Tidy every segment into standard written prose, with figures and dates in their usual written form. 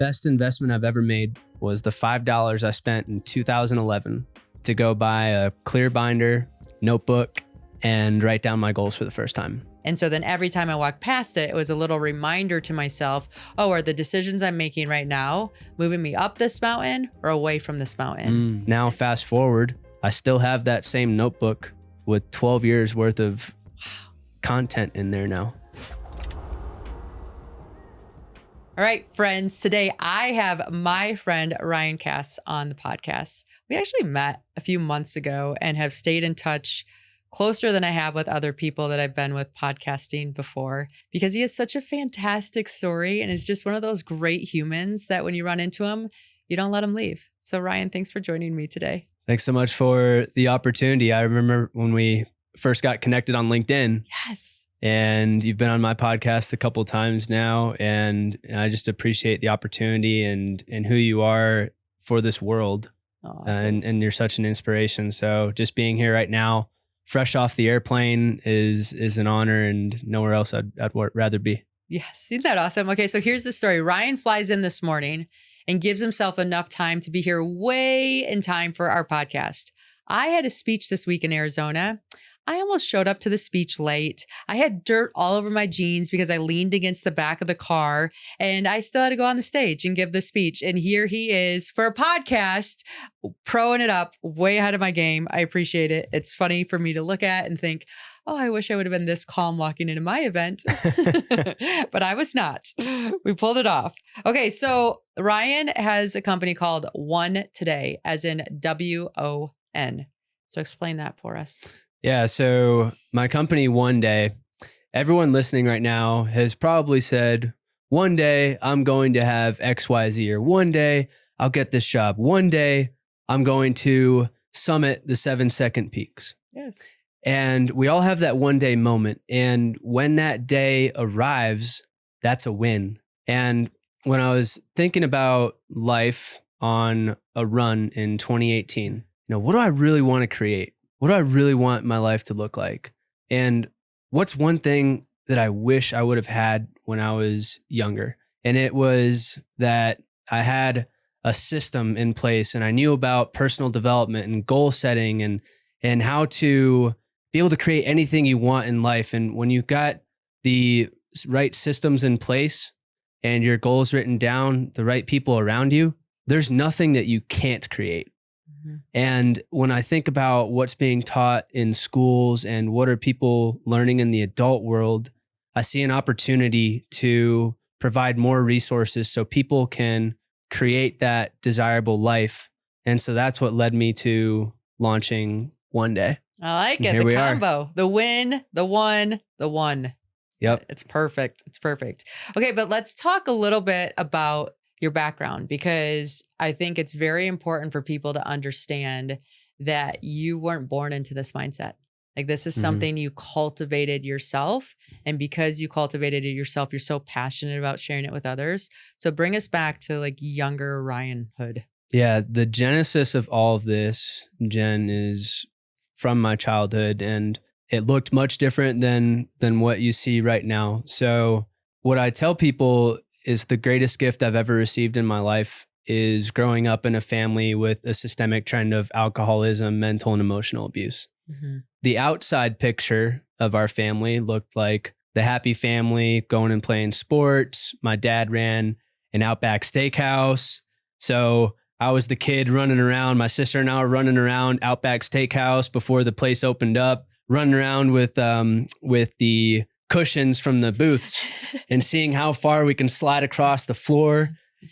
best investment I've ever made was the $5 I spent in 2011 to go buy a clear binder, notebook, and write down my goals for the first time. And so then every time I walked past it, it was a little reminder to myself, oh, are the decisions I'm making right now moving me up this mountain or away from this mountain? Now, fast forward, I still have that same notebook with 12 years worth of content in there now. All right, friends, today I have my friend Ryan Cass on the podcast. We actually met a few months ago and have stayed in touch closer than I have with other people that I've been with podcasting before, because he has such a fantastic story and is just one of those great humans that when you run into him, you don't let him leave. So Ryan, thanks for joining me today. Thanks so much for the opportunity. I remember when we first got connected on LinkedIn. Yes. And you've been on my podcast a couple of times now, and I just appreciate the opportunity and who you are for this world. And you're such an inspiration. So just being here right now, fresh off the airplane, is an honor, and nowhere else I'd rather be. Yes, isn't that awesome? Okay, so here's the story. Ryan flies in this morning and gives himself enough time to be here way in time for our podcast. I had a speech this week in Arizona. I almost showed up to the speech late. I had dirt all over my jeans because I leaned against the back of the car, and I still had to go on the stage and give the speech. And here he is for a podcast, proing it up way ahead of my game. I appreciate it. It's funny for me to look at and think, oh, I wish I would have been this calm walking into my event, but I was not. We pulled it off. Okay. So Ryan has a company called One Today, as in WON. So explain that for us. Yeah. So my company, One Day, everyone listening right now has probably said, one day I'm going to have XYZ, or one day I'll get this job. One day I'm going to summit the 7-second peaks. Yes. And we all have that one day moment. And when that day arrives, that's a win. And when I was thinking about life on a run in 2018, what do I really want to create? What do I really want my life to look like? And what's one thing that I wish I would have had when I was younger? And it was that I had a system in place, and I knew about personal development and goal setting and how to be able to create anything you want in life. And when you've got the right systems in place and your goals written down, the right people around you, there's nothing that you can't create. And when I think about what's being taught in schools and what are people learning in the adult world, I see an opportunity to provide more resources so people can create that desirable life. And so that's what led me to launching One Day. I like it. The combo, the win, the one, the one. Yep. It's perfect. It's perfect. Okay, but let's talk a little bit about your background, because I think it's very important for people to understand that you weren't born into this mindset. Like, this is something you cultivated yourself. And because you cultivated it yourself, you're so passionate about sharing it with others. So bring us back to like younger Ryan Hood. Yeah. The genesis of all of this, Jen, is from my childhood, and it looked much different than what you see right now. So what I tell people is the greatest gift I've ever received in my life is growing up in a family with a systemic trend of alcoholism, mental and emotional abuse. The outside picture of our family looked like the happy family going and playing sports. My dad ran an Outback Steakhouse. So I was the kid running around. My sister and I were running around Outback Steakhouse before the place opened up, running around with the cushions from the booths and seeing how far we can slide across the floor.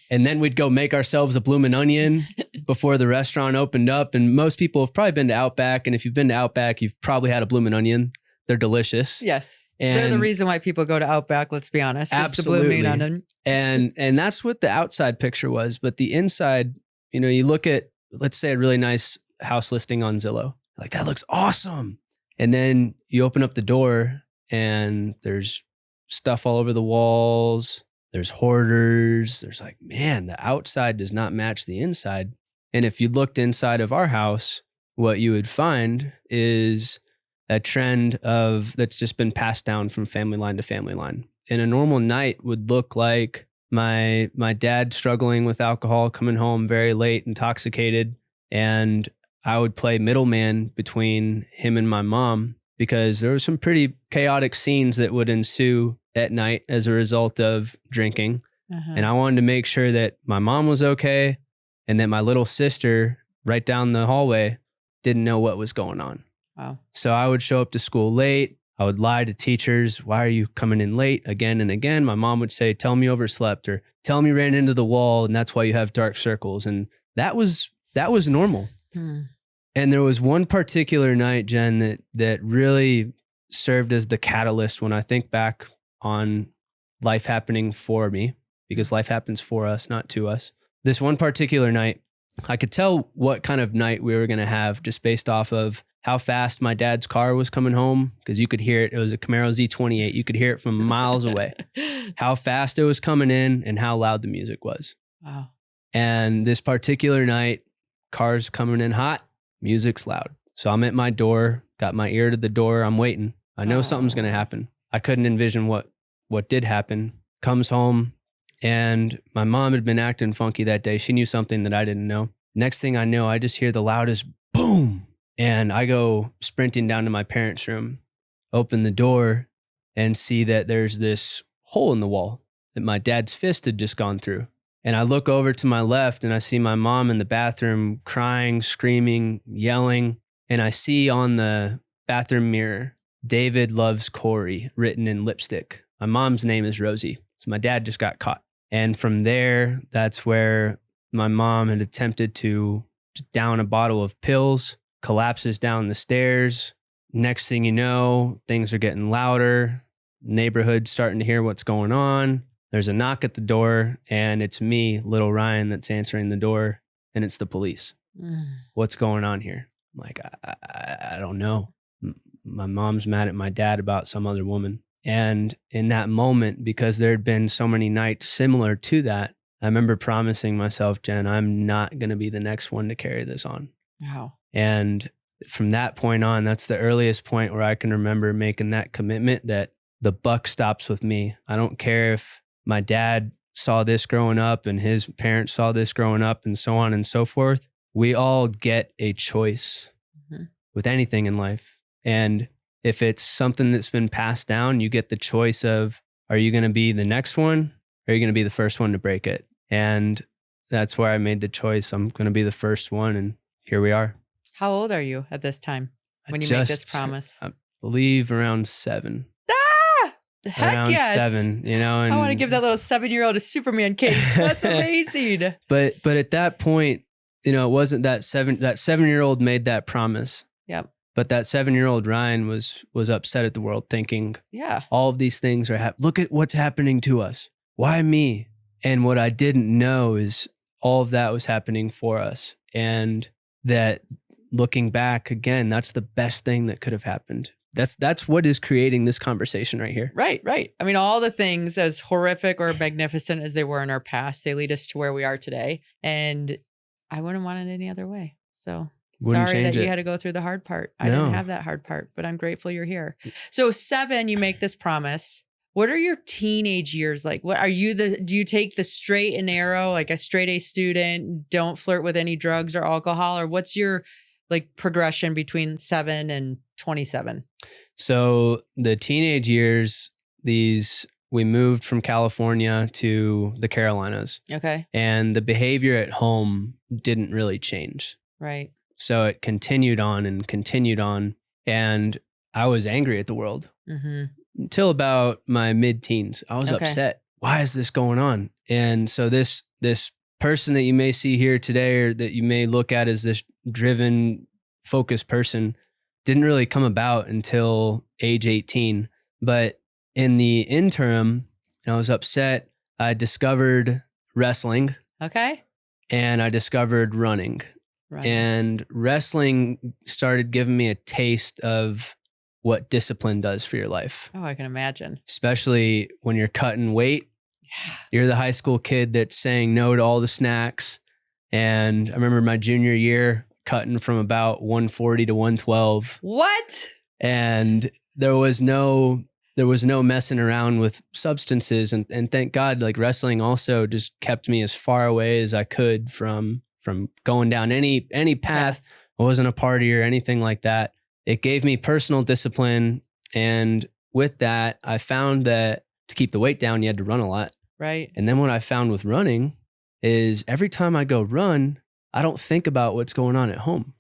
And then we'd go make ourselves a bloomin' onion before the restaurant opened up. And most people have probably been to Outback. And if you've been to Outback, you've probably had a bloomin' onion. They're delicious. Yes. And they're the reason why people go to Outback, let's be honest. Absolutely. It's the bloomin' onion. And that's what the outside picture was. But the inside, you look at, let's say, a really nice house listing on Zillow. Like, that looks awesome. And then you open up the door and there's stuff all over the walls. There's hoarders. There's like, man, the outside does not match the inside. And if you looked inside of our house, what you would find is a trend that's just been passed down from family line to family line. And a normal night would look like my dad struggling with alcohol, coming home very late, intoxicated, and I would play middleman between him and my mom because there were some pretty chaotic scenes that would ensue at night as a result of drinking. And I wanted to make sure that my mom was okay and that my little sister right down the hallway didn't know what was going on. Wow. So I would show up to school late. I would lie to teachers. Why are you coming in late again and again? My mom would say, tell me you overslept, or tell me you ran into the wall and that's why you have dark circles. And that was normal. And there was one particular night, Jen, that really served as the catalyst when I think back on life happening for me, because life happens for us, not to us. This one particular night, I could tell what kind of night we were going to have just based off of how fast my dad's car was coming home, because you could hear it. It was a Camaro Z28. You could hear it from miles away. How fast it was coming in and how loud the music was. Wow. And this particular night, cars coming in hot, music's loud. So I'm at my door, got my ear to the door. I'm waiting. I know something's going to happen. I couldn't envision what did happen. Comes home, and my mom had been acting funky that day. She knew something that I didn't know. Next thing I know, I just hear the loudest boom. And I go sprinting down to my parents' room, open the door, and see that there's this hole in the wall that my dad's fist had just gone through. And I look over to my left and I see my mom in the bathroom crying, screaming, yelling. And I see on the bathroom mirror, David loves Corey written in lipstick. My mom's name is Rosie. So my dad just got caught. And from there, that's where my mom had attempted to down a bottle of pills, collapses down the stairs. Next thing you know, things are getting louder. Neighborhood's starting to hear what's going on. There's a knock at the door, and it's me, little Ryan, that's answering the door, and it's the police. What's going on here? I'm like, I don't know. My mom's mad at my dad about some other woman. And in that moment, because there had been so many nights similar to that, I remember promising myself, Jen, I'm not going to be the next one to carry this on. Wow. And from that point on, that's the earliest point where I can remember making that commitment that the buck stops with me. I don't care if my dad saw this growing up and his parents saw this growing up and so on and so forth. We all get a choice with anything in life. And if it's something that's been passed down, you get the choice of, are you going to be the next one? Or are you going to be the first one to break it? And that's where I made the choice. I'm going to be the first one. And here we are. How old are you at this time when you make this promise? I believe around 7. Heck around yes. 7, you know. And I want to give that little 7-year-old a Superman cape. That's amazing. But at that point, you know, it wasn't that 7-year-old made that promise. Yep. But that 7-year-old Ryan was upset at the world, thinking, yeah, all of these things are look at what's happening to us. Why me? And what I didn't know is all of that was happening for us. And that looking back again, that's the best thing that could have happened. That's what is creating this conversation right here. Right. I mean, all the things, as horrific or magnificent as they were in our past, they lead us to where we are today. And I wouldn't want it any other way. So sorry that you had to go through the hard part. I didn't have that hard part, but I'm grateful you're here. So 7, you make this promise. What are your teenage years like? What are you do you take the straight and narrow, like a straight A student, don't flirt with any drugs or alcohol? Or what's your like progression between 7 and 27? So the teenage years, we moved from California to the Carolinas. Okay. And the behavior at home didn't really change. Right. So it continued on and continued on. And I was angry at the world until about my mid-teens. I was upset. Why is this going on? And so this person that you may see here today, or that you may look at as this driven, focused person, didn't really come about until age 18. But in the interim, I was upset. I discovered wrestling. Okay. And I discovered running. Right. And wrestling started giving me a taste of what discipline does for your life. Oh, I can imagine. Especially when you're cutting weight. Yeah. You're the high school kid that's saying no to all the snacks. And I remember my junior year cutting from about 140 to 112. What? And there was no there was no messing around with substances. And thank God, like wrestling also just kept me as far away as I could from going down any path. I wasn't a partier or anything like that. It gave me personal discipline. And with that, I found that to keep the weight down, you had to run a lot. Right. And then what I found with running is every time I go run, I don't think about what's going on at home.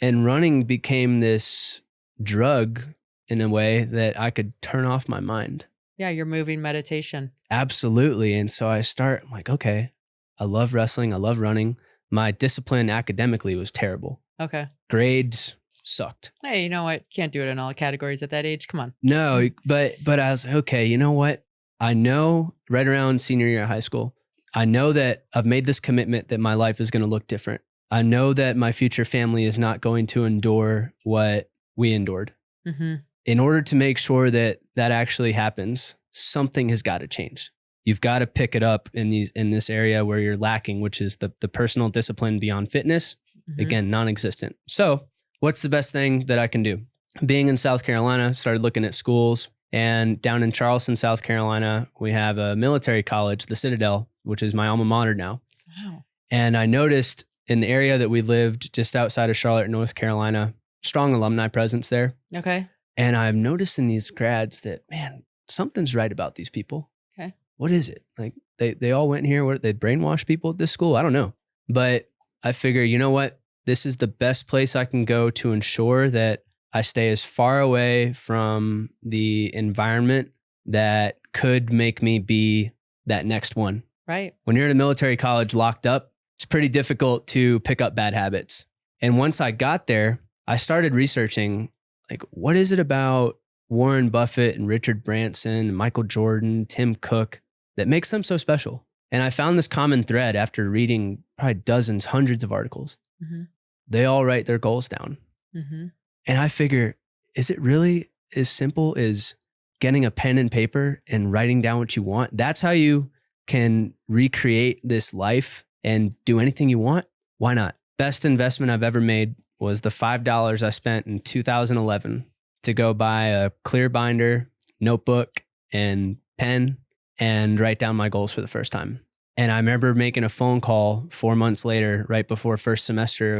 And running became this drug in a way that I could turn off my mind. Yeah, you're moving meditation. Absolutely. And so I'm like, okay, I love wrestling. I love running. My discipline academically was terrible. Okay. Grades sucked. Hey, you know what? Can't do it in all categories at that age. Come on. No, but I was like, okay, you know what? I know right around senior year of high school, I know that I've made this commitment that my life is going to look different. I know that my future family is not going to endure what we endured. Mm-hmm. In order to make sure that that actually happens, something has got to change. You've got to pick it up in this area where you're lacking, which is the personal discipline beyond fitness. Mm-hmm. Again, non-existent. So what's the best thing that I can do? Being in South Carolina, started looking at schools, and down in Charleston, South Carolina, we have a military college, the Citadel, which is my alma mater now. Wow. And I noticed in the area that we lived just outside of Charlotte, North Carolina, strong alumni presence there. Okay. And I'm noticing these grads that, man, something's right about these people. Okay. What is it? Like they all went here, they brainwash people at this school? I don't know. But I figure, you know what? This is the best place I can go to ensure that I stay as far away from the environment that could make me be that next one. Right. When you're at a military college locked up, it's pretty difficult to pick up bad habits. And once I got there, I started researching, like, what is it about Warren Buffett and Richard Branson, and Michael Jordan, Tim Cook that makes them so special? And I found this common thread after reading probably dozens, hundreds of articles. Mm-hmm. They all write their goals down. Mm-hmm. And I figure, is it really as simple as getting a pen and paper and writing down what you want? That's how you can recreate this life and do anything you want? Why not? Best investment I've ever made was the $5 I spent in 2011 to go buy a clear binder, notebook, and pen and write down my goals for the first time. And I remember making a phone call 4 months later, right before first semester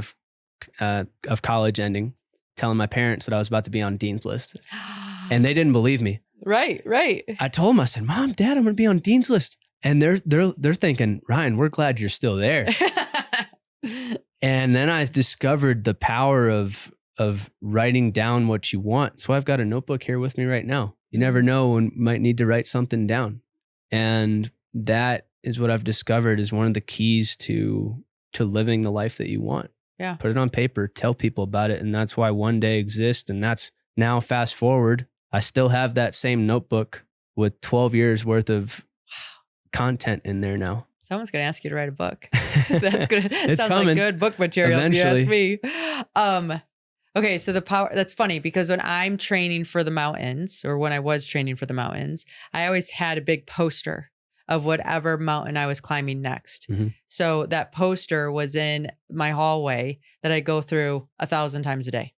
of college ending, telling my parents that I was about to be on Dean's List. And they didn't believe me. Right. I told them, I said, Mom, Dad, I'm going to be on Dean's List. And they're thinking, Ryan, we're glad you're still there. And then I discovered the power of writing down what you want. So I've got a notebook here with me right now. You never know when you might need to write something down. And that is what I've discovered is one of the keys to living the life that you want. Yeah. Put it on paper, tell people about it. And that's why One Day exists. And that's now fast forward. I still have that same notebook with 12 years worth of content in there now. Someone's going to ask you to write a book. That's good. It's Sounds coming. like good book material Eventually. if you ask me. Okay, so the power, that's funny because when I'm training for the mountains, or when I was training for the mountains, I always had a big poster of whatever mountain I was climbing next. Mm-hmm. So that poster was in my hallway that I go through 1,000 times a day.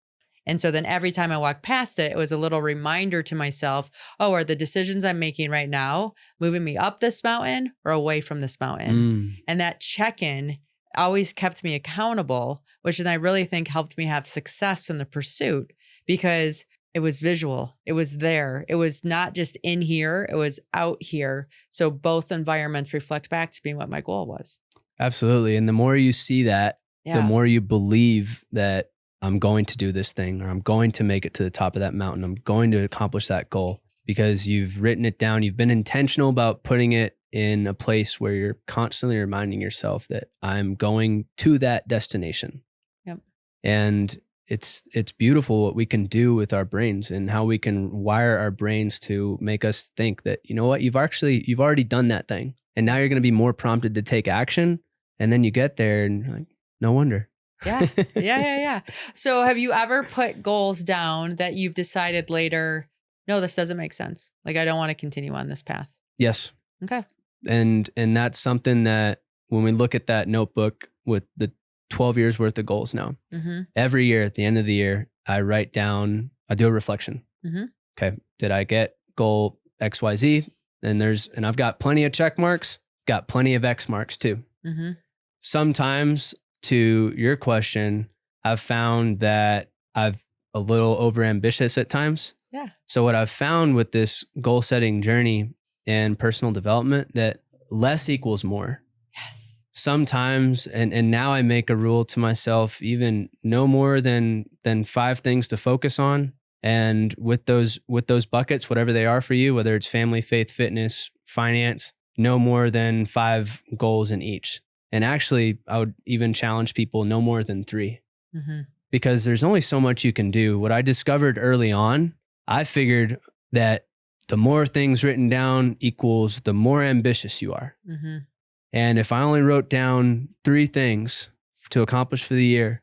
And so then every time I walked past it, it was a little reminder to myself, oh, are the decisions I'm making right now moving me up this mountain or away from this mountain? And that check-in always kept me accountable, which then I really think helped me have success in the pursuit because it was visual. It was there. It was not just in here. It was out here. So both environments reflect back to me what my goal was. Absolutely. And the more you see that, Yeah. the more you believe that I'm going to do this thing, or I'm going to make it to the top of that mountain. I'm going to accomplish that goal because you've written it down. You've been intentional about putting it in a place where you're constantly reminding yourself that I'm going to that destination. Yep. And it's beautiful what we can do with our brains and how we can wire our brains to make us think that, you know what, you've already done that thing. And now you're going to be more prompted to take action. And then you get there and you're like, no wonder. Yeah. So have you ever put goals down that you've decided later, no, this doesn't make sense. Like, I don't want to continue on this path. Yes. Okay. And that's something that when we look at that notebook with the 12 years worth of goals now, every year at the end of the year, I do a reflection. okay, did I get goal XYZ? And I've got plenty of check marks, got plenty of X marks too. Mm-hmm. Sometimes, to your question, I've found that I've a little overambitious at times. Yeah. So what I've found with this goal setting journey and personal development, that less equals more. Yes. Sometimes, and now I make a rule to myself, even no more than 5 things to focus on. And with those buckets, whatever they are for you, whether it's family, faith, fitness, finance, no more than 5 goals in each. And actually, I would even challenge people no more than 3, Mm-hmm. because there's only so much you can do. What I discovered early on, I figured that the more things written down equals the more ambitious you are. Mm-hmm. And if I only wrote down 3 things to accomplish for the year,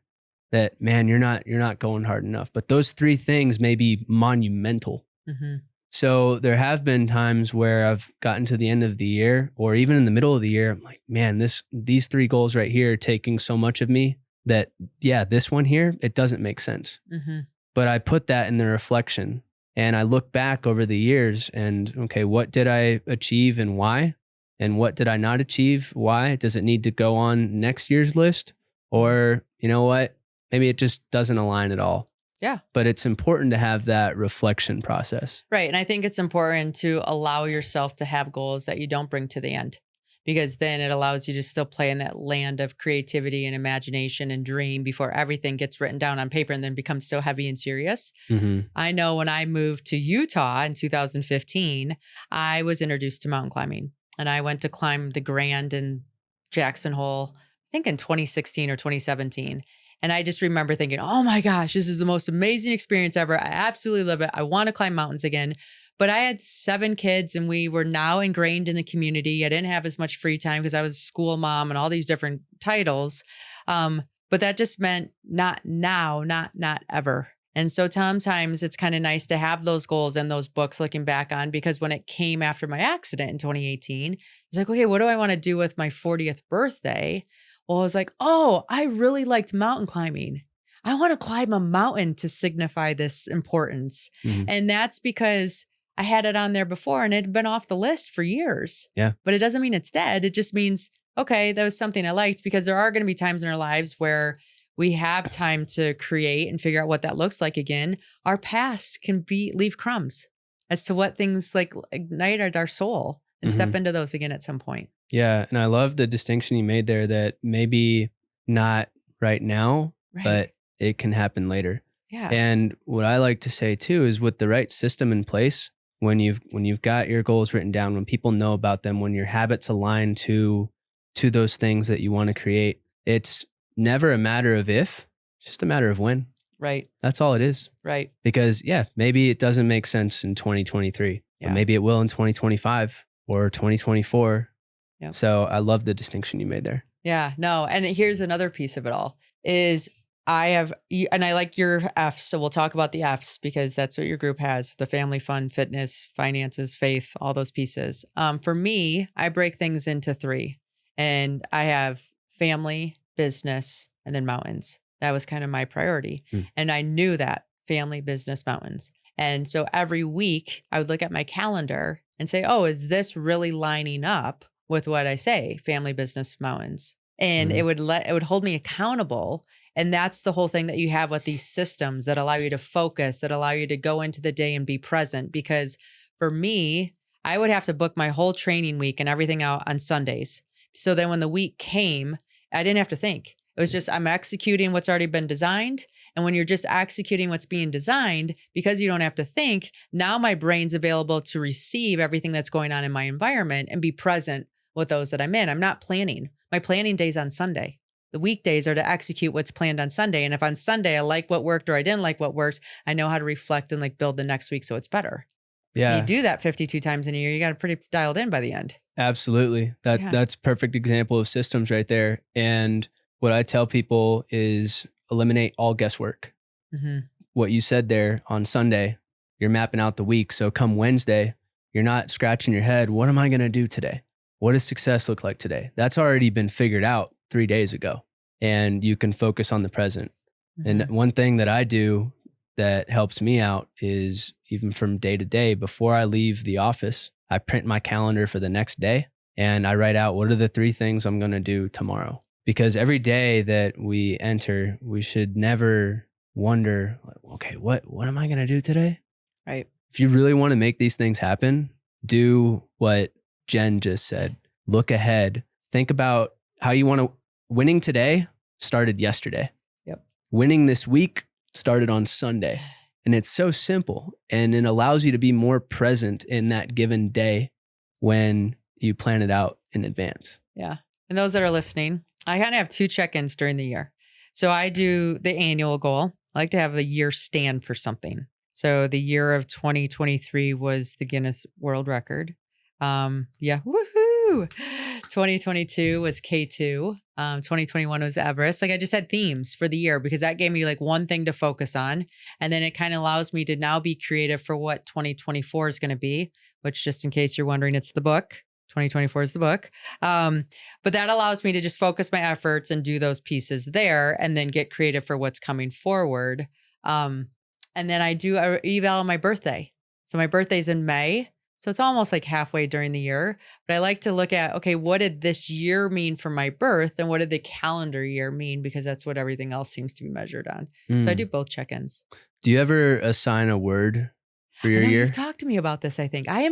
that, man, you're not going hard enough. But those 3 things may be monumental. Mm-hmm. So there have been times where I've gotten to the end of the year, or even in the middle of the year, I'm like, man, these 3 goals right here are taking so much of me that, yeah, this one here, it doesn't make sense. Mm-hmm. But I put that in the reflection, and I look back over the years and, okay, what did I achieve and why? And what did I not achieve? Why? Does it need to go on next year's list? Or, you know what? Maybe it just doesn't align at all. Yeah. But it's important to have that reflection process. Right. And I think it's important to allow yourself to have goals that you don't bring to the end, because then it allows you to still play in that land of creativity and imagination and dream before everything gets written down on paper and then becomes so heavy and serious. Mm-hmm. I know when I moved to Utah in 2015, I was introduced to mountain climbing, and I went to climb the Grand in Jackson Hole, I think in 2016 or 2017. And I just remember thinking, oh my gosh, this is the most amazing experience ever. I absolutely love it. I want to climb mountains again. But I had 7 kids, and we were now ingrained in the community. I didn't have as much free time because I was a school mom and all these different titles. But that just meant not now, not ever. And so sometimes it's kind of nice to have those goals and those books looking back on, because when it came after my accident in 2018, it's like, okay, what do I want to do with my 40th birthday? Well, I was like, oh, I really liked mountain climbing. I want to climb a mountain to signify this importance. Mm-hmm. And that's because I had it on there before and it had been off the list for years. Yeah. But it doesn't mean it's dead. It just means, okay, that was something I liked, because there are going to be times in our lives where we have time to create and figure out what that looks like again. Our past can leave crumbs as to what things like ignited our soul, and Mm-hmm. step into those again at some point. Yeah. And I love the distinction you made there, that maybe not right now, Right. but it can happen later. Yeah. And what I like to say too is, with the right system in place, when you've got your goals written down, when people know about them, when your habits align to those things that you want to create, it's never a matter of if, it's just a matter of when. Right. That's all it is. Right. Because yeah, maybe it doesn't make sense in 2023, Yeah. but maybe it will in 2025 or 2024. Yep. So I love the distinction you made there. Yeah. No. And here's another piece of it all is and I like your F's. So we'll talk about the F's, because that's what your group has: the family, fun, fitness, finances, faith, all those pieces. For me, I break things into 3, and I have family, business, and then mountains. That was kind of my priority. And I knew that: family, business, mountains. And so every week I would look at my calendar and say, oh, is this really lining up with what I say? Family, business, mountains. And it would hold me accountable. And that's the whole thing that you have with these systems that allow you to focus, that allow you to go into the day and be present. Because for me, I would have to book my whole training week and everything out on Sundays. So then when the week came, I didn't have to think. It was just, I'm executing what's already been designed. And when you're just executing what's being designed, because you don't have to think, now my brain's available to receive everything that's going on in my environment and be present with those that I'm in. I'm not planning. My planning day's on Sunday. The weekdays are to execute what's planned on Sunday. And if on Sunday I like what worked or I didn't like what worked, I know how to reflect and like build the next week so it's better. Yeah. You do that 52 times in a year, you got it pretty dialed in by the end. Absolutely. Yeah. That's perfect example of systems right there. And what I tell people is eliminate all guesswork. Mm-hmm. What you said there on Sunday, you're mapping out the week. So come Wednesday, you're not scratching your head. What am I going to do today? What does success look like today? That's already been figured out 3 days ago, and you can focus on the present. Mm-hmm. And one thing that I do that helps me out is even from day to day, before I leave the office, I print my calendar for the next day and I write out what are the 3 things I'm going to do tomorrow. Because every day that we enter, we should never wonder, okay, what am I going to do today? Right. If you really want to make these things happen, do what Jen just said. Look ahead. Think about how you want to. Winning today started yesterday. Yep. Winning this week started on Sunday. And it's so simple. And it allows you to be more present in that given day when you plan it out in advance. Yeah. And those that are listening, I kind of have 2 check-ins during the year. So I do the annual goal. I like to have the year stand for something. So the year of 2023 was the Guinness World Record. Yeah. Woohoo. 2022 was K2. 2021 was Everest. Like I just had themes for the year because that gave me like one thing to focus on. And then it kind of allows me to now be creative for what 2024 is going to be, which just in case you're wondering, it's the book. 2024 is the book. But that allows me to just focus my efforts and do those pieces there and then get creative for what's coming forward. And then I do a eval on my birthday. So my birthday's in May. So it's almost like halfway during the year. But I like to look at, okay, what did this year mean for my birth? And what did the calendar year mean? Because that's what everything else seems to be measured on. So I do both check-ins. Do you ever assign a word for your year? You've talked to me about this, I think. I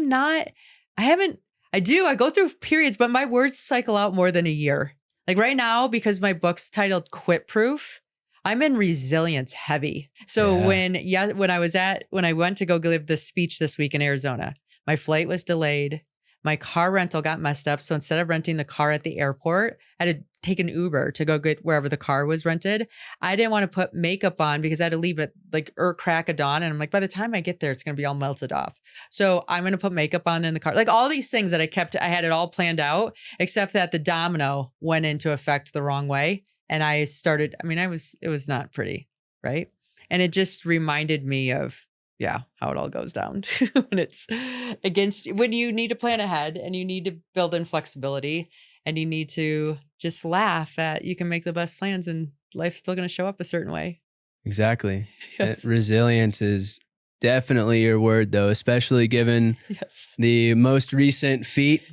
go through periods, but my words cycle out more than a year. Like right now, because my book's titled Quit Proof, I'm in resilience heavy. So when I went to go give this speech this week in Arizona, my flight was delayed. My car rental got messed up. So instead of renting the car at the airport, I had to take an Uber to go get wherever the car was rented. I didn't want to put makeup on because I had to leave at like crack of dawn. And I'm like, by the time I get there, it's going to be all melted off. So I'm going to put makeup on in the car. Like all these things that I had it all planned out, except that the domino went into effect the wrong way. And it was not pretty, right? And it just reminded me of, how it all goes down when you need to plan ahead and you need to build in flexibility and you need to just laugh at, you can make the best plans and life's still going to show up a certain way. Exactly. Yes. Resilience is definitely your word though, especially given the most recent feat,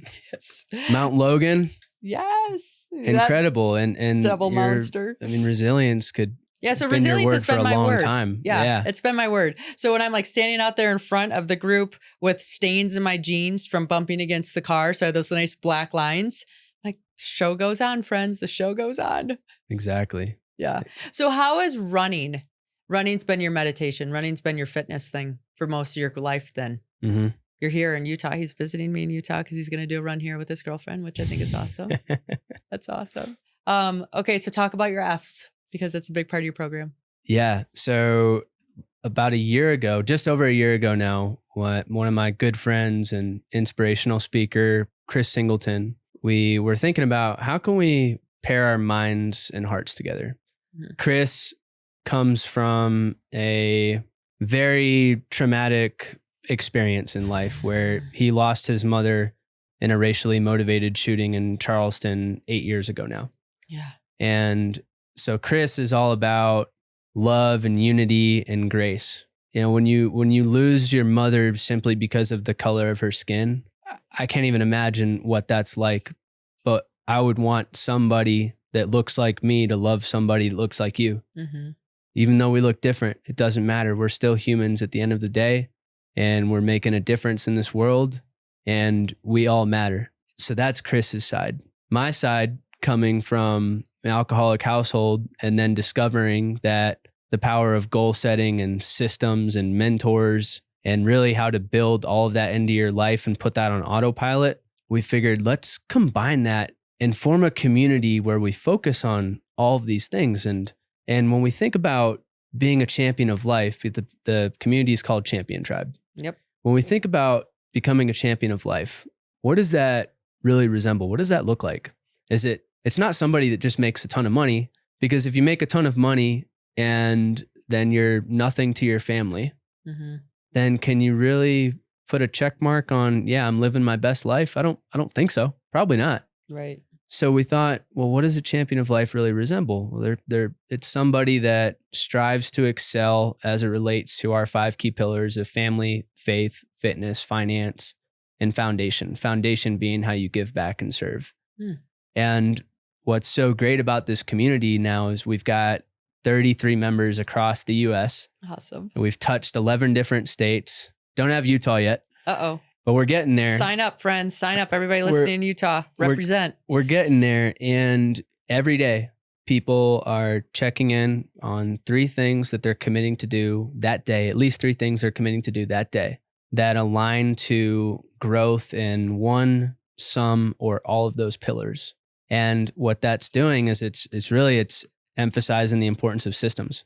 Mount Logan. Yes. Incredible. And double monster. Resilience could. Yeah, so resilience has been my word. Time. Yeah, it's been my word. So when I'm like standing out there in front of the group with stains in my jeans from bumping against the car, so I have those nice black lines, like show goes on, friends. The show goes on. Exactly. Yeah. So how is running? Running's been your meditation. Running's been your fitness thing for most of your life then. Mm-hmm. You're here in Utah. He's visiting me in Utah because he's going to do a run here with his girlfriend, which I think is awesome. That's awesome. Okay, so talk about your Fs. Because that's a big part of your program. Yeah. So about just over a year ago now, one of my good friends and inspirational speaker, Chris Singleton, we were thinking about how can we pair our minds and hearts together. Mm-hmm. Chris comes from a very traumatic experience in life where he lost his mother in a racially motivated shooting in Charleston 8 years ago now. Yeah. And so Chris is all about love and unity and grace. You know, when you lose your mother simply because of the color of her skin, I can't even imagine what that's like. But I would want somebody that looks like me to love somebody that looks like you. Mm-hmm. Even though we look different, it doesn't matter. We're still humans at the end of the day, and we're making a difference in this world, and we all matter. So that's Chris's side. My side, coming from an alcoholic household and then discovering that the power of goal setting and systems and mentors and really how to build all of that into your life and put that on autopilot, we figured let's combine that and form a community where we focus on all of these things. And when we think about being a champion of life, the community is called Champion Tribe. Yep. When we think about becoming a champion of life, what does that really resemble? What does that look like? It's not somebody that just makes a ton of money, because if you make a ton of money and then you're nothing to your family, mm-hmm. then can you really put a check mark on, I'm living my best life? I don't think so. Probably not. Right. So we thought, well, what does a champion of life really resemble? Well, it's somebody that strives to excel as it relates to our 5 key pillars of family, faith, fitness, finance, and foundation. Foundation being how you give back and serve. And what's so great about this community now is we've got 33 members across the US. Awesome. We've touched 11 different states. Don't have Utah yet. Uh-oh. But we're getting there. Sign up, friends. Sign up. Everybody listening in Utah. Represent. We're getting there. And every day, people are checking in on 3 things that they're committing to do that day. At least 3 things they're committing to do that day that align to growth in one, some, or all of those pillars. And what that's doing is it's emphasizing the importance of systems.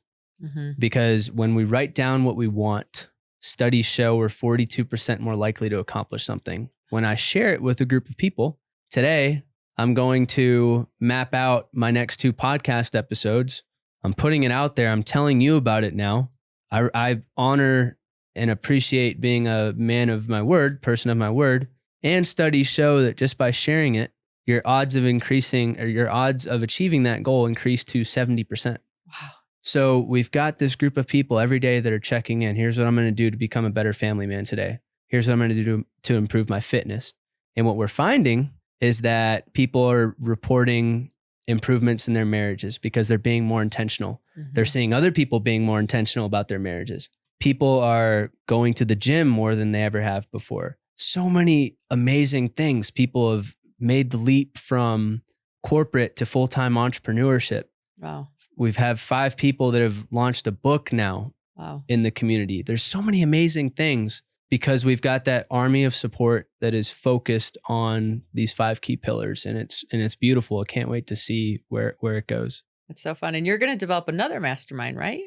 Because when we write down what we want, studies show we're 42% more likely to accomplish something. When I share it with a group of people, today, I'm going to map out my next 2 podcast episodes. I'm putting it out there. I'm telling you about it now. I honor and appreciate being a man of my word, person of my word. And studies show that just by sharing it, your odds of achieving that goal increase to 70%. Wow. So we've got this group of people every day that are checking in. Here's what I'm going to do to become a better family man today. Here's what I'm going to do to improve my fitness. And what we're finding is that people are reporting improvements in their marriages because they're being more intentional. They're seeing other people being more intentional about their marriages. People are going to the gym more than they ever have before. So many amazing things. People have made the leap from corporate to full-time entrepreneurship. Wow. We've had 5 people that have launched a book now in the community. There's so many amazing things because we've got that army of support that is focused on these 5 key pillars, and it's beautiful. I can't wait to see where it goes. It's so fun. And you're going to develop another mastermind, right?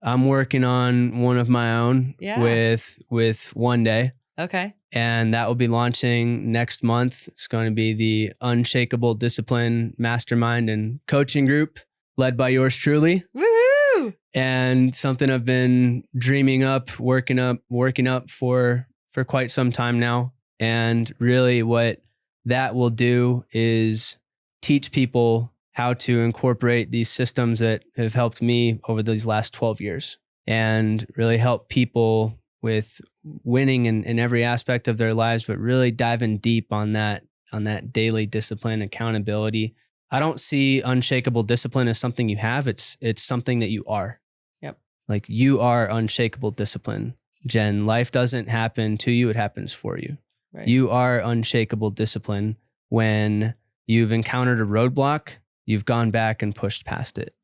I'm working on one of my own with One Day. Okay. And that will be launching next month. It's going to be the Unshakable Discipline Mastermind and Coaching Group led by yours truly. Woohoo! And something I've been dreaming up, working up for quite some time now. And really what that will do is teach people how to incorporate these systems that have helped me over these last 12 years and really help people with winning in every aspect of their lives, but really diving deep on that daily discipline, accountability. I don't see unshakable discipline as something you have. It's something that you are. Yep. Like you are unshakable discipline. Jen, life doesn't happen to you. It happens for you. Right. You are unshakable discipline. When you've encountered a roadblock, you've gone back and pushed past it.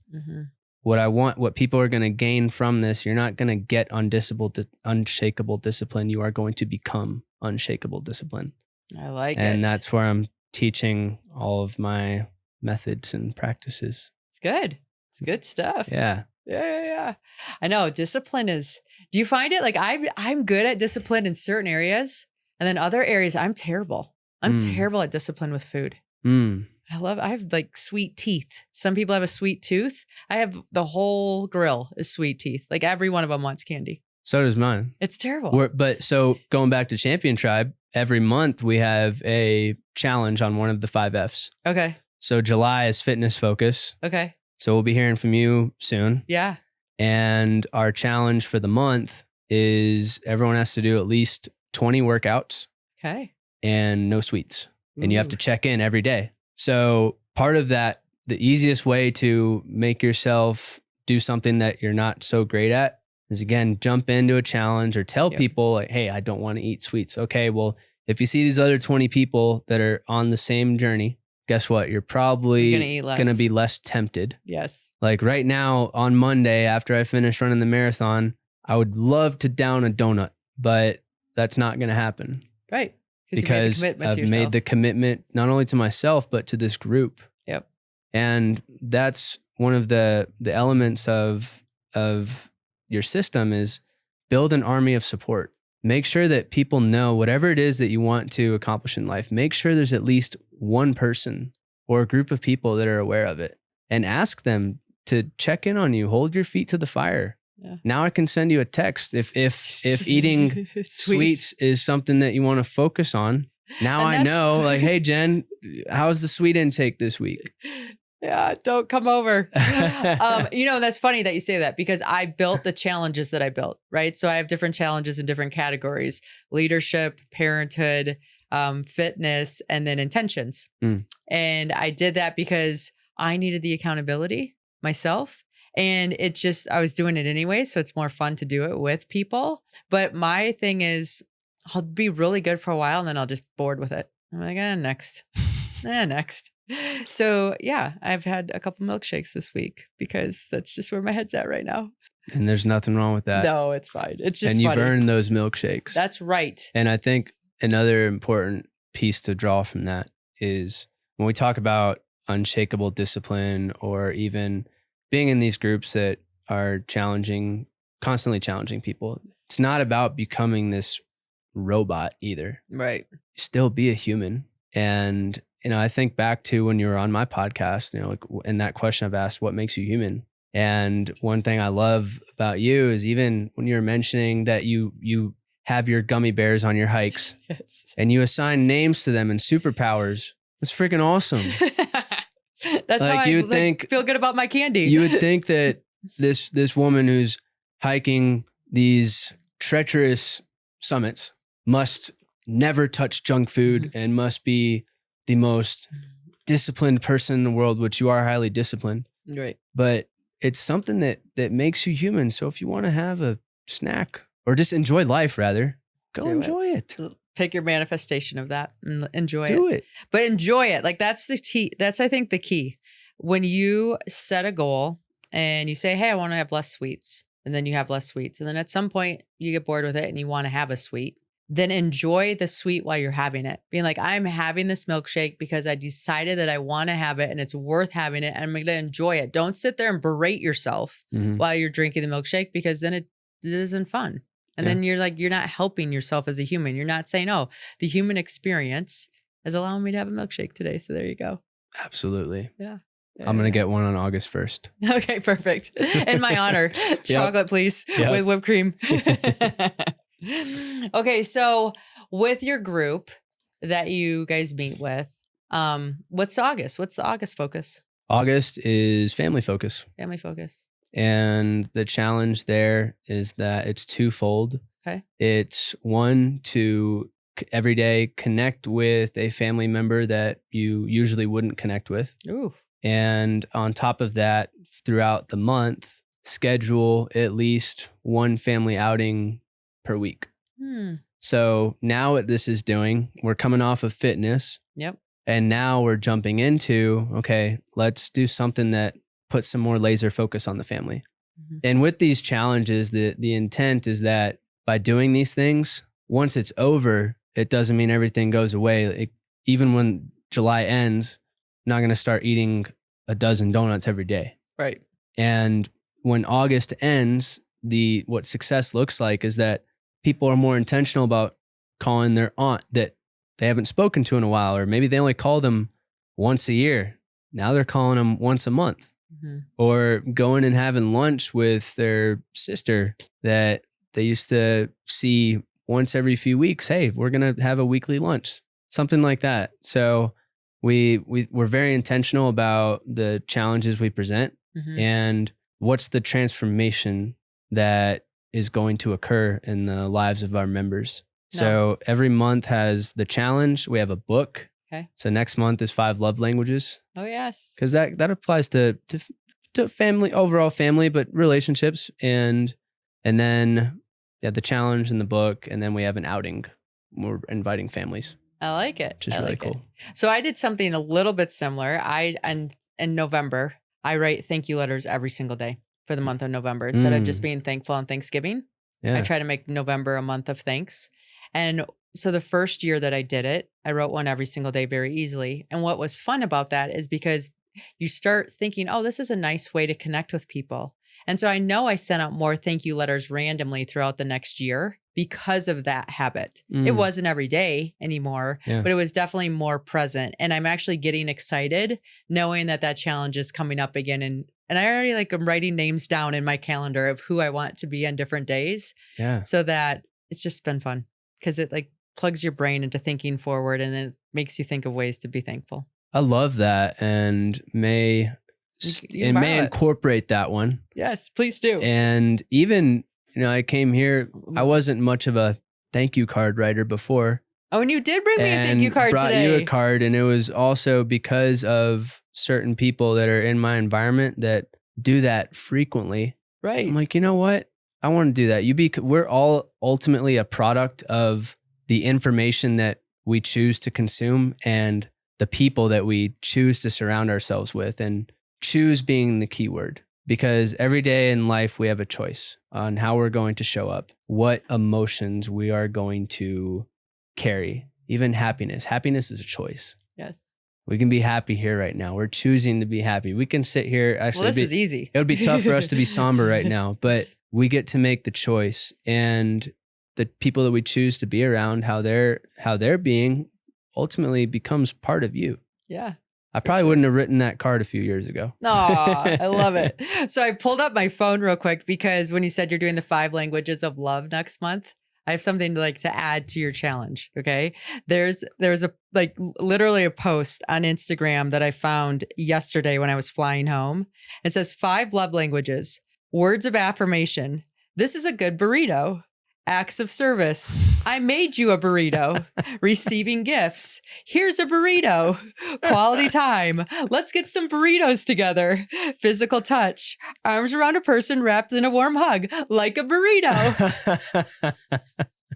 What people are going to gain from this, you're not going to get unshakable discipline. You are going to become unshakable discipline. I like it. And that's where I'm teaching all of my methods and practices. It's good. It's good stuff. Yeah. Yeah. I know discipline is, do you find it? Like I'm good at discipline in certain areas, and then other areas I'm terrible. I'm terrible at discipline with food. I have like sweet teeth. Some people have a sweet tooth. I have the whole grill is sweet teeth. Like every one of them wants candy. So does mine. It's terrible. But so going back to Champion Tribe, every month we have a challenge on one of the 5 F's. Okay. So July is fitness focus. Okay. So we'll be hearing from you soon. Yeah. And our challenge for the month is everyone has to do at least 20 workouts. Okay. And no sweets. And you have to check in every day. So part of that, the easiest way to make yourself do something that you're not so great at is, again, jump into a challenge or tell people, like, hey, I don't want to eat sweets. Okay, well, if you see these other 20 people that are on the same journey, guess what? You're probably going to be less tempted. Yes. Like right now on Monday, after I finish running the marathon, I would love to down a donut, but that's not going to happen. Right. Because I've made the commitment not only to myself, but to this group. Yep. And that's one of the elements of your system is build an army of support. Make sure that people know whatever it is that you want to accomplish in life. Make sure there's at least one person or a group of people that are aware of it, and ask them to check in on you. Hold your feet to the fire. Yeah. Now I can send you a text if eating sweets is something that you want to focus on. Now And I that's- know, like, hey, Jen, how's the sweet intake this week? Yeah, don't come over. That's funny that you say that because I built the challenges that I built, right? So I have different challenges in different categories: leadership, parenthood, fitness, and then intentions. Mm. And I did that because I needed the accountability myself. And I was doing it anyway. So it's more fun to do it with people. But my thing is, I'll be really good for a while and then I'll just bored with it. I'm like, next. Next. So yeah, I've had a couple milkshakes this week because that's just where my head's at right now. And there's nothing wrong with that. No, it's fine. It's just and you've funny. earned those milkshakes. That's right. And I think another important piece to draw from that is when we talk about unshakable discipline or even being in these groups that are constantly challenging people, it's not about becoming this robot either. Right. Still be a human. And I think back to when you were on my podcast, like in that question I've asked, what makes you human? And one thing I love about you is even when you're mentioning that you have your gummy bears on your hikes Yes. and you assign names to them and superpowers. It's freaking awesome. That's Like, how you I would think- feel good about my candy. You would think that this woman who's hiking these treacherous summits must never touch junk food and must be the most disciplined person in the world, which you are highly disciplined. Right. But it's something that makes you human. So if you want to have a snack or just enjoy life, rather, go enjoy it. Pick your manifestation of that and enjoy Do it. it. But enjoy it. Like that's the key. That's, I think, the key. When you set a goal and you say, hey, I want to have less sweets, and then you have less sweets. And then at some point you get bored with it and you want to have a sweet, then enjoy the sweet while you're having it. Being like, I'm having this milkshake because I decided that I want to have it and it's worth having it and I'm going to enjoy it. Don't sit there and berate yourself while you're drinking the milkshake because then it isn't fun. And then you're not helping yourself as a human. You're not saying, oh, the human experience is allowing me to have a milkshake today. So there you go. Absolutely. Yeah. I'm going to get one on August 1st. Okay, perfect. In my honor. Chocolate, please, with whipped cream. Okay, so with your group that you guys meet with, what's August? What's the August focus? August is family focus. Family focus. And the challenge there is that it's twofold. Okay. It's one, to every day connect with a family member that you usually wouldn't connect with. Ooh. And on top of that, throughout the month, schedule at least one family outing per week. So now what this is doing, we're coming off of fitness. Yep. And now we're jumping into, okay, let's do something that puts some more laser focus on the family. And with these challenges, the intent is that by doing these things, once it's over, it doesn't mean everything goes away. Even when July ends, I'm not going to start eating a dozen donuts every day. Right. And when August ends, what success looks like is that people are more intentional about calling their aunt that they haven't spoken to in a while, or maybe they only call them once a year. Now they're calling them once a month, or going and having lunch with their sister that they used to see once every few weeks. Hey, we're going to have a weekly lunch, something like that. So we're very intentional about the challenges we present and what's the transformation that is going to occur in the lives of our members. So every month has the challenge. We have a book. Okay. So next month is 5 love languages. Oh, yes. Because that applies to family, overall family, but relationships. And then the challenge in the book. And then we have an outing. We're inviting families. I like it. Which is really cool. So I did something a little bit similar. In November, I write thank you letters every single day for the month of November. Instead of just being thankful on Thanksgiving, I try to make November a month of thanks. And so the first year that I did it, I wrote one every single day very easily. And what was fun about that is because you start thinking, oh, this is a nice way to connect with people. And so I know I sent out more thank you letters randomly throughout the next year because of that habit. It wasn't every day anymore, but it was definitely more present. And I'm actually getting excited knowing that challenge is coming up again. And I already I'm writing names down in my calendar of who I want to be on different days. Yeah. So that it's just been fun because it plugs your brain into thinking forward, and then it makes you think of ways to be thankful. I love that, and may incorporate that one. Yes, please do. And even, I came here, I wasn't much of a thank you card writer before. Oh, and you did bring me a thank you card brought today. You a card, and it was also because of certain people that are in my environment that do that frequently. Right. I'm like, you know what? I want to do that. We're all ultimately a product of the information that we choose to consume and the people that we choose to surround ourselves with, and choose being the key word, because every day in life we have a choice on how we're going to show up, what emotions we are going to carry, even happiness. Happiness is a choice. Yes. We can be happy here right now. We're choosing to be happy. We can sit here. Actually, this is easy. It would be tough for us to be somber right now, but we get to make the choice, and the people that we choose to be around, how they're being ultimately becomes part of you. Yeah. I probably wouldn't have written that card a few years ago. Aw, I love it. So I pulled up my phone real quick because when you said you're doing the 5 languages of love next month, I have something to add to your challenge. Okay. There's literally a post on Instagram that I found yesterday when I was flying home. It says 5 love languages, words of affirmation. This is a good burrito. Acts of service. I made you a burrito. Receiving gifts. Here's a burrito. Quality time. Let's get some burritos together. Physical touch. Arms around a person wrapped in a warm hug, like a burrito.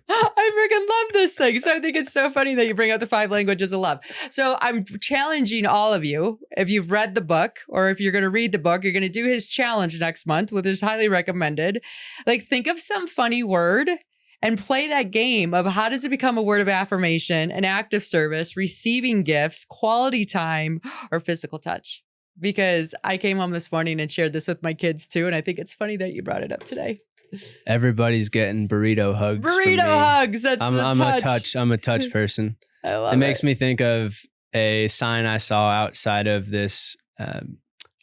I freaking love this thing. So I think it's so funny that you bring out the 5 languages of love. So I'm challenging all of you, if you've read the book or if you're going to read the book, you're going to do his challenge next month, which is highly recommended. Think of some funny word and play that game of how does it become a word of affirmation, an act of service, receiving gifts, quality time, or physical touch. Because I came home this morning and shared this with my kids too. And I think it's funny that you brought it up today. Everybody's getting burrito hugs. Burrito hugs. I'm a touch person. I love it. It makes me think of a sign I saw outside of this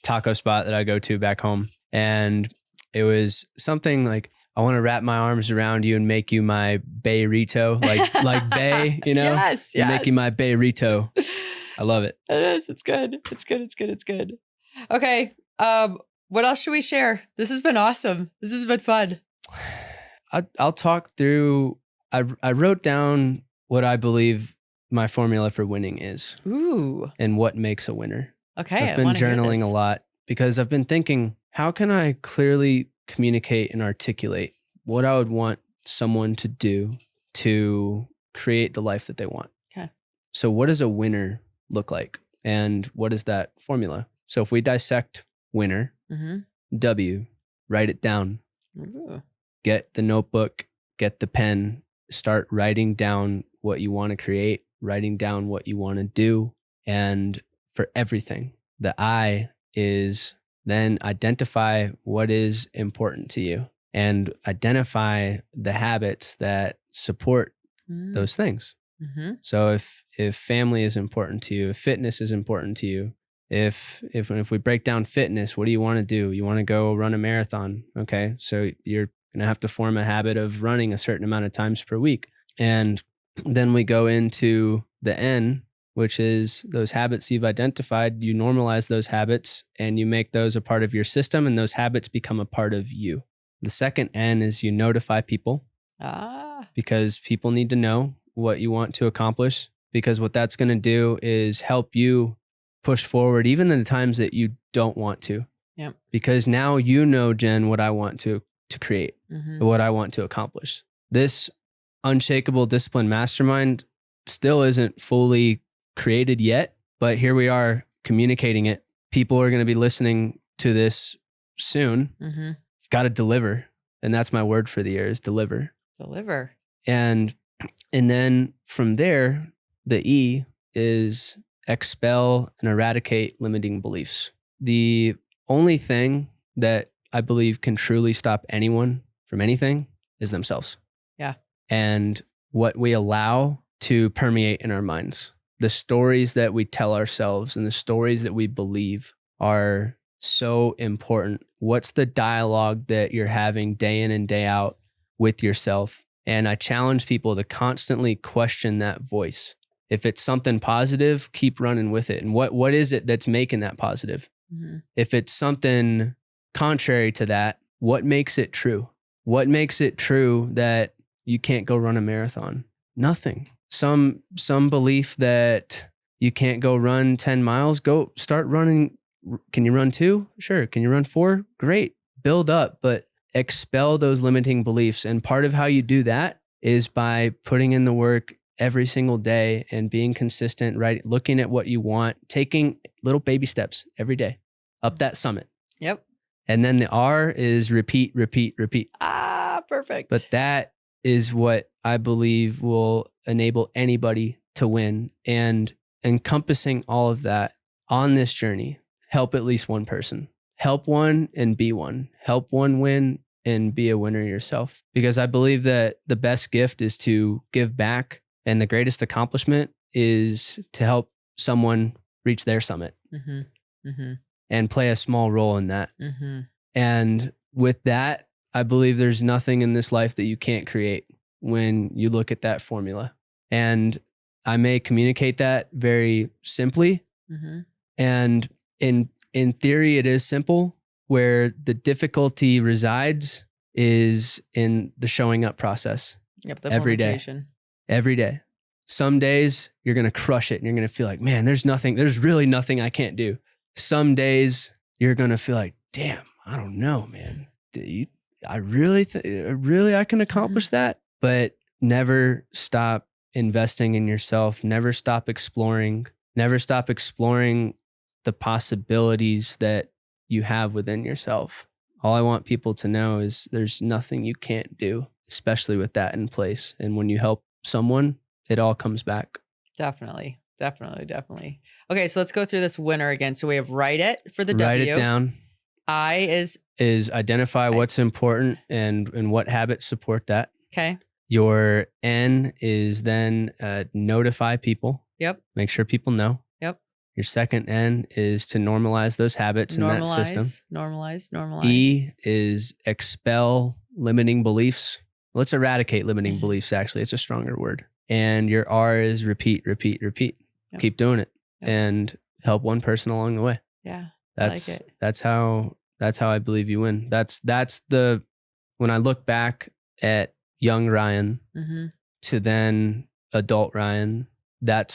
taco spot that I go to back home. And it was something like, I want to wrap my arms around you and make you my burrito, like bay, Yes. Make you my burrito. I love it. It is. It's good. It's good. Okay. What else should we share? This has been awesome. This has been fun. I'll talk through. I wrote down what I believe my formula for winning is. Ooh. And what makes a winner. Okay. I've been journaling a lot because I've been thinking, how can I clearly communicate and articulate what I would want someone to do to create the life that they want? Okay. So what does a winner look like? And what is that formula? So if we dissect winner, W, write it down. Ooh. Get the notebook, get the pen, start writing down what you want to create, writing down what you want to do. And for everything, the I is then identify what is important to you and identify the habits that support those things. So if family is important to you, if fitness is important to you, if we break down fitness, what do you want to do? You want to go run a marathon. Okay. So you're going to have to form a habit of running a certain amount of times per week. And then we go into the N, which is those habits you've identified. You normalize those habits and you make those a part of your system, and those habits become a part of you. The second N is you notify people because people need to know what you want to accomplish, because what that's going to do is help you push forward even in the times that you don't want to. Yep. Because now you know, Jen, what I want to create, what I want to accomplish. This unshakable discipline mastermind still isn't fully created yet, but here we are communicating it. People are going to be listening to this soon. Got to deliver. And that's my word for the year is deliver. Deliver. And then from there, the E is expel and eradicate limiting beliefs. The only thing that I believe can truly stop anyone from anything is themselves. Yeah. And what we allow to permeate in our minds. The stories that we tell ourselves and the stories that we believe are so important. What's the dialogue that you're having day in and day out with yourself? And I challenge people to constantly question that voice. If it's something positive, keep running with it. And what is it that's making that positive? Mm-hmm. If it's something contrary to that, what makes it true? What makes it true that you can't go run a marathon? Nothing. Some belief that you can't go run 10 miles, go start running. Can you run 2? Sure. Can you run 4? Great. Build up, but expel those limiting beliefs. And part of how you do that is by putting in the work every single day and being consistent, right? Looking at what you want, taking little baby steps every day up that summit. Yep. And then the R is repeat, repeat, repeat. Perfect. But that is what I believe will enable anybody to win. And encompassing all of that on this journey, help at least one person. Help one and be one. Help one win and be a winner yourself. Because I believe that the best gift is to give back, and the greatest accomplishment is to help someone reach their summit. Mm-hmm. Mm-hmm. And play a small role in that. Mm-hmm. And with that, I believe there's nothing in this life that you can't create when you look at that formula. And I may communicate that very simply. Mm-hmm. And in theory, it is simple. Where the difficulty resides is in the showing up process. Yep. The every day. Every day. Some days you're going to crush it and you're going to feel like, man, there's really nothing I can't do. Some days you're going to feel like, damn, I don't know, man. I can accomplish that. But never stop investing in yourself. Never stop exploring. Never stop exploring the possibilities that you have within yourself. All I want people to know is there's nothing you can't do, especially with that in place. And when you help someone, it all comes back. Definitely. Okay, so let's go through this winner again. So we have write it for the W. Write it down. I is identify what's important and what habits support that. Okay. Your N is then notify people. Yep. Make sure people know. Yep. Your second N is to normalize those habits in that system. Normalize. E is expel limiting beliefs. Let's eradicate limiting beliefs, actually. It's a stronger word. And your R is repeat. Yep. Keep doing it. Yep. And help one person along the way. Yeah. That's how I believe you win. When I look back at young Ryan mm-hmm. to then adult Ryan, that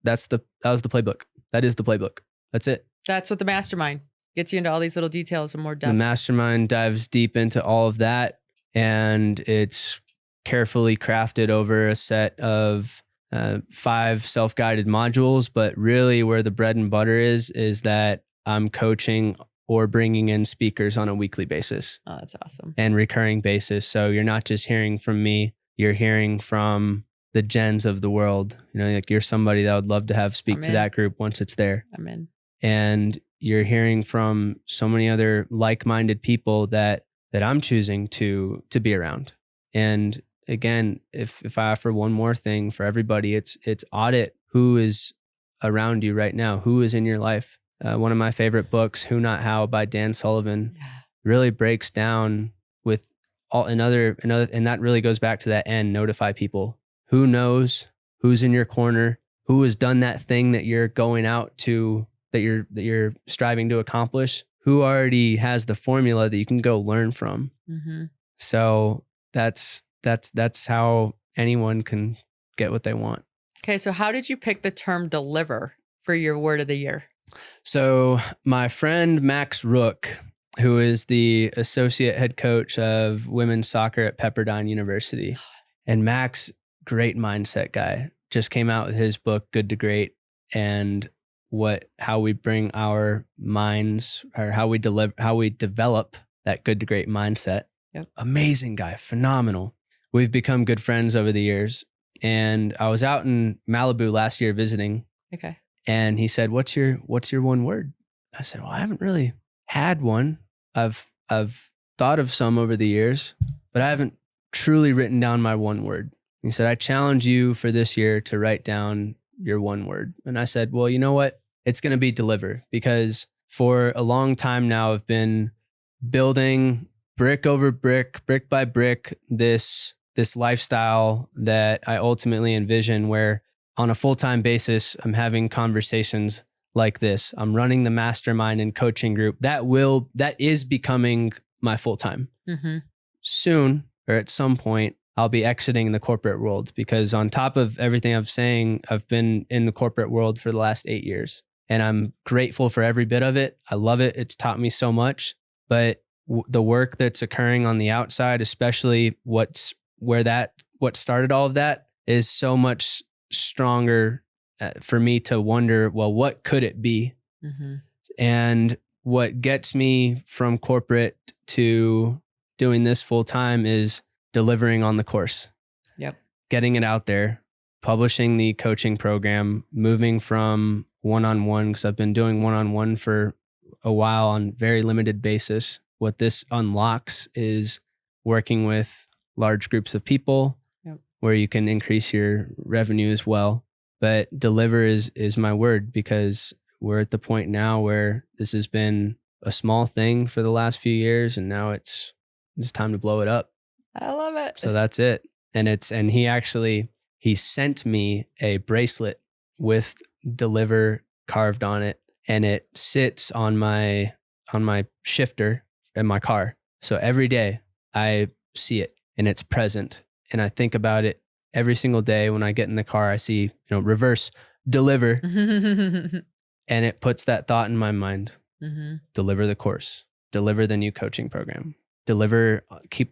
was the playbook. That is the playbook. That's it. That's what the mastermind gets you into, all these little details and more depth. The mastermind dives deep into all of that, and it's carefully crafted over a set of 5 self-guided modules. But really where the bread and butter is that I'm coaching or bringing in speakers on a weekly basis. Oh, that's awesome. And recurring basis. So you're not just hearing from me, you're hearing from the Jens of the world. Like you're somebody that I would love to have speak to that group once it's there. I'm in. And you're hearing from so many other like-minded people that I'm choosing to be around. And again, if I offer one more thing for everybody, it's audit who is around you right now, who is in your life. One of my favorite books, Who Not How by Dan Sullivan, really breaks down with all another, and that really goes back to that N, notify people. Who knows who's in your corner, who has done that thing that you're going out to, that you're striving to accomplish, who already has the formula that you can go learn from. Mm-hmm. So that's how anyone can get what they want. Okay, so how did you pick the term deliver for your word of the year? So my friend Max Rook, who is the associate head coach of women's soccer at Pepperdine University, and Max, great mindset guy, just came out with his book, Good to Great, and how we bring our minds, or how we develop that good to great mindset. Yep. Amazing guy, phenomenal. We've become good friends over the years. And I was out in Malibu last year visiting. Okay. And he said, what's your one word? I said, well, I haven't really had one. I've thought of some over the years, but I haven't truly written down my one word. He said, I challenge you for this year to write down your one word. And I said, well, you know what? It's going to be deliver, because for a long time now, I've been building brick over brick, brick by brick, this this lifestyle that I ultimately envision, where on a full-time basis, I'm having conversations like this. I'm running the mastermind and coaching group. That is becoming my full-time. Mm-hmm. Soon, or at some point, I'll be exiting the corporate world, because on top of everything I'm saying, I've been in the corporate world for the last 8 years, and I'm grateful for every bit of it. I love it. It's taught me so much, but the work that's occurring on the outside, especially what started all of that, is so much stronger for me to wonder, well, what could it be? Mm-hmm. And what gets me from corporate to doing this full time is delivering on the course. Yep. Getting it out there, publishing the coaching program, moving from one-on-one, because I've been doing one-on-one for a while on very limited basis. What this unlocks is working with large groups of people, where you can increase your revenue as well. But deliver is my word, because we're at the point now where this has been a small thing for the last few years, and now it's time to blow it up. I love it. So that's it. And he sent me a bracelet with deliver carved on it, and it sits on my shifter in my car. So every day I see it and it's present, and I think about it every single day. When I get in the car, I see, reverse deliver, and it puts that thought in my mind. Mm-hmm. Deliver the course, deliver the new coaching program,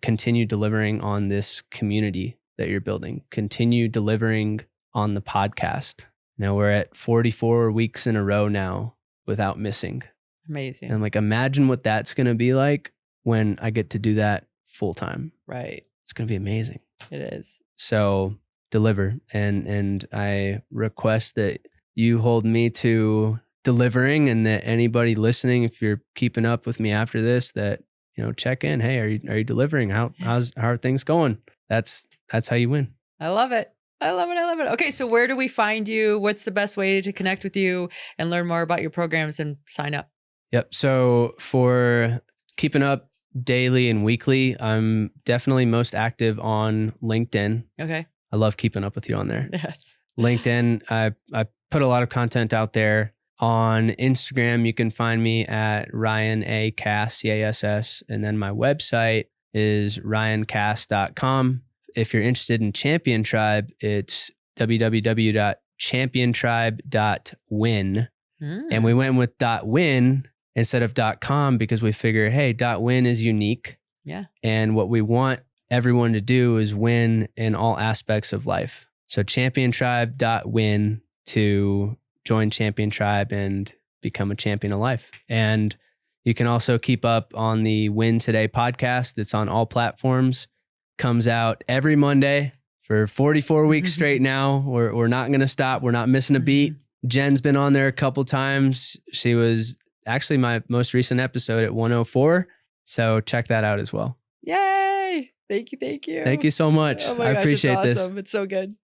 continue delivering on this community that you're building, continue delivering on the podcast. Now we're at 44 weeks in a row now without missing. Amazing. And I'm like, imagine what that's going to be like when I get to do that full time. Right. It's going to be amazing. It is. So deliver. And I request that you hold me to delivering, and that anybody listening, if you're keeping up with me after this, that, check in. Hey, are you delivering? How are things going? That's how you win. I love it. I love it. Okay. So where do we find you? What's the best way to connect with you and learn more about your programs and sign up? Yep. So for keeping up daily and weekly, I'm definitely most active on LinkedIn. Okay. I love keeping up with you on there. Yes. LinkedIn, I put a lot of content out there. On Instagram, you can find me at Ryan A. Cass, C-A-S-S. And then my website is ryancass.com. If you're interested in Champion Tribe, it's www.championtribe.win. And we went with .win instead of .com, because we figure, hey, .win is unique. Yeah. And what we want everyone to do is win in all aspects of life. So championtribe.win to join Champion Tribe and become a champion of life. And you can also keep up on the Win Today podcast. It's on all platforms. Comes out every Monday for 44 weeks straight now. We're not going to stop. We're not missing a beat. Jen's been on there a couple times. She was actually my most recent episode at 104. So check that out as well. Yay. Thank you. Thank you so much. Oh my gosh, I appreciate it's this. awesome. It's so good.